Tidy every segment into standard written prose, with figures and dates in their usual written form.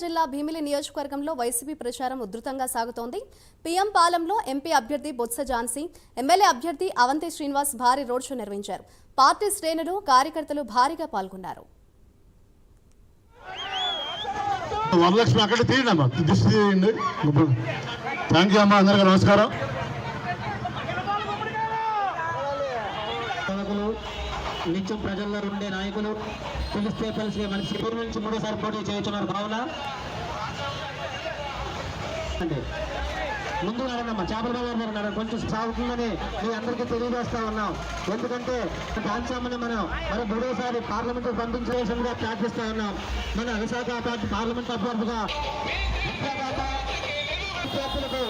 జిల్లా భీమిలి నియోజకవర్గంలో వైసీపీ ప్రచారం ఉధృతంగా సాగుతోంది. పీఎం పాలెంలో ఎంపీ అభ్యర్థి బొత్స ఝాన్సీ, ఎమ్మెల్యే అభ్యర్థి అవంతి శ్రీనివాస్ భారీ రోడ్ షో నిర్వహించారు. పార్టీ శ్రేణులు, కార్యకర్తలు భారీగా పాల్గొన్నారు. నమస్కారం. నిత్యం ప్రజల్లో ఉండే నాయకులు పిలిస్తే పిలిచి మన శిబిరం నుంచి మూడోసారి పోటీ చేస్తున్నారు. కావున అంటే ముందు నడనమ్మా చేపల బజార్ నడ కొంచెం సాగుతుందని మీ అందరికీ తెలియజేస్తా ఉన్నాం. ఎందుకంటే ఝాన్సీని మనం మరి మూడోసారి పార్లమెంట్ పంపించేసిందిగా ప్రార్థిస్తా ఉన్నాం. మన విశాఖ పార్టీ పార్లమెంట్ అభ్యర్థిగా విద్యార్థులకు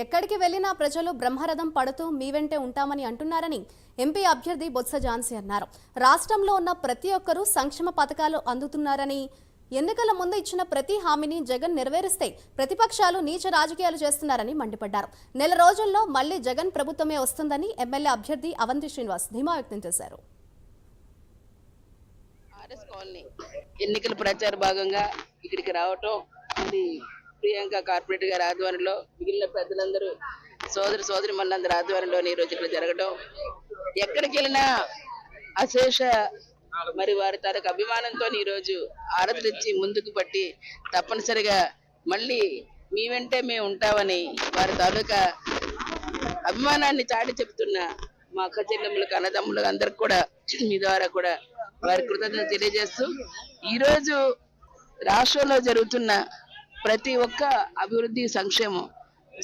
ఎక్కడికి వెళ్లినా ప్రజలు బ్రహ్మరథం పడుతూ మీ వెంటే ఉంటామని అంటున్నారని ఎంపీ అభ్యర్థి బొత్స ఝాన్సీ అన్నారు. రాష్ట్రంలో ఉన్న ప్రతి ఒక్కరూ సంక్షేమ పథకాలు అందుతున్నారని, ఎన్నికల ముందు ఇచ్చిన ప్రతి హామీని జగన్ నెరవేరిస్తే ప్రతిపక్షాలు నీచ రాజకీయాలు చేస్తున్నారని మండిపడ్డారు. నెల రోజుల్లో మళ్లీ జగన్ ప్రభుత్వమే వస్తుందని ఎమ్మెల్యే అభ్యర్థి అవంతి శ్రీనివాస్ ధీమా వ్యక్తం చేశారు. ఎన్నికల ప్రచార భాగంగా ఇక్కడికి రావటం, అది ప్రియాంక కార్పొరేట్ గారి ఆధ్వర్యంలో, మిగిలిన పెద్దలందరూ సోదరి మనందరి ఆధ్వర్యంలో ఈ రోజు ఇక్కడ జరగడం, ఎక్కడికి వెళ్ళినా అశేష మరి వారి తాలూకు అభిమానంతో ఈ రోజు ఆరతినిచ్చి ముందుకు పట్టి తప్పనిసరిగా మళ్ళీ మీ వెంటే మేము ఉంటామని వారి తాలూకా అభిమానాన్ని చాటి చెబుతున్న మా అక్క చెల్లెమ్మలకు, అన్నదమ్ములకు అందరికి కూడా మీ ద్వారా కూడా వారి కృతజ్ఞత తెలియజేస్తూ, ఈరోజు రాష్ట్రంలో జరుగుతున్న ప్రతి ఒక్క అభివృద్ధి సంక్షేమం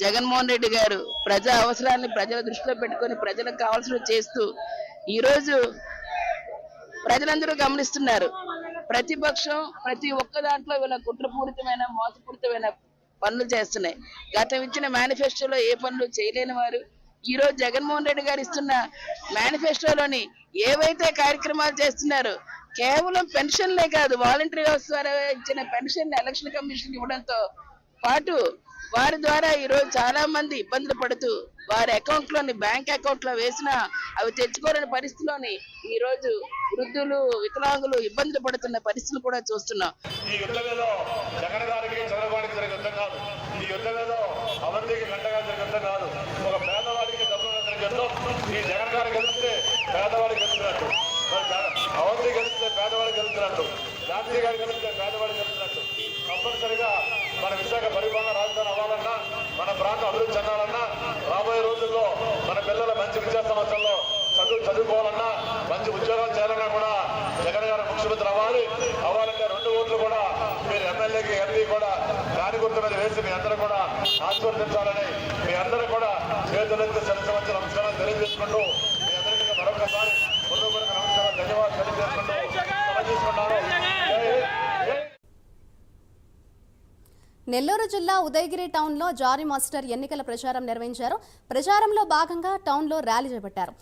జగన్మోహన్ రెడ్డి గారు ప్రజా అవసరాన్ని ప్రజల దృష్టిలో పెట్టుకొని ప్రజలకు కావాల్సినవి చేస్తూ ఈరోజు ప్రజలందరూ గమనిస్తున్నారు. ప్రతిపక్షం ప్రతి ఒక్క దాంట్లో వీళ్ళ కుట్రపూరితమైన, మోసపూరితమైన పనులు చేస్తున్నాయి. గతం ఇచ్చిన మేనిఫెస్టోలో ఏ పనులు చేయలేని వారు ఈ రోజు జగన్మోహన్ రెడ్డి గారు ఇస్తున్న మేనిఫెస్టోలోని ఏవైతే కార్యక్రమాలు చేస్తున్నారో, కేవలం పెన్షన్లే కాదు, వాలంటరీ వ్యవస్థ ద్వారా ఇచ్చిన పెన్షన్ ఎలక్షన్ కమిషన్ ఇవ్వడంతో పాటు వారి ద్వారా ఈరోజు చాలా మంది ఇబ్బందులు పడుతూ వారి అకౌంట్ లోని బ్యాంక్ అకౌంట్ లో వేసినా అవి తెచ్చుకోలేని పరిస్థితిలోని ఈ రోజు వృద్ధులు, వికలాంగులు ఇబ్బందులు పడుతున్న పరిస్థితులు కూడా చూస్తున్నాం. ఈ యుద్ధంలో జగన్ గారికి, చంద్రబాబుకి జరిగే యుద్ధం కాదు. ఈ యుద్ధంలో అవంతికి గంటగా జరిగే యుద్ధం కాదు. ఒక పేదవాడికి డబ్బులు జరిగే యుద్ధం. ఈ జగన్ గారు గెలిస్తే పేదవాడికి గెలుస్తున్నట్టు, అవంతి గెలిస్తే పేదవాడికి గెలుస్తున్నట్టు, గాంధీ గారు గెలిస్తే పేదవాడికి గెలుస్తున్నట్టు. తప్పనిసరిగా మన విశాఖ పరిపాలన రాజధాని అవ్వాలన్నా, మన ప్రాంతం అభివృద్ధి చెందాలన్నా, రాబోయే రోజుల్లో మన పిల్లల మంచి విద్యా సంస్థల్లో చదువుకోవాలన్నా, మంచి ఉద్యోగాలు చేయాలన్నా కూడా జగన్ గారు ముఖ్యమంత్రి అవ్వాలంటే 2 ఓట్లు కూడా మీరు ఎమ్మెల్యేకి, ఎంపీ కూడా దాని గుర్తు మీద వేసి మీ అందరూ కూడా ఆశీర్వదించాలని మీ అందరూ కూడా చేతులెత్తి సరస్వతి నమస్కారాలు తెలియజేసుకుంటూ మీ అందరికీ మరొకసారి హృదయపూర్వక నమస్కారాలు, ధన్యవాదాలు తెలియజేసుకుంటూ తీసుకున్నారు. నెల్లూరు జిల్లా ఉదయగిరి టౌన్లో జారీ మాస్టర్ ఎన్నికల ప్రచారం నిర్వహించారు. ప్రచారంలో భాగంగా టౌన్లో ర్యాలీ చేపట్టారు.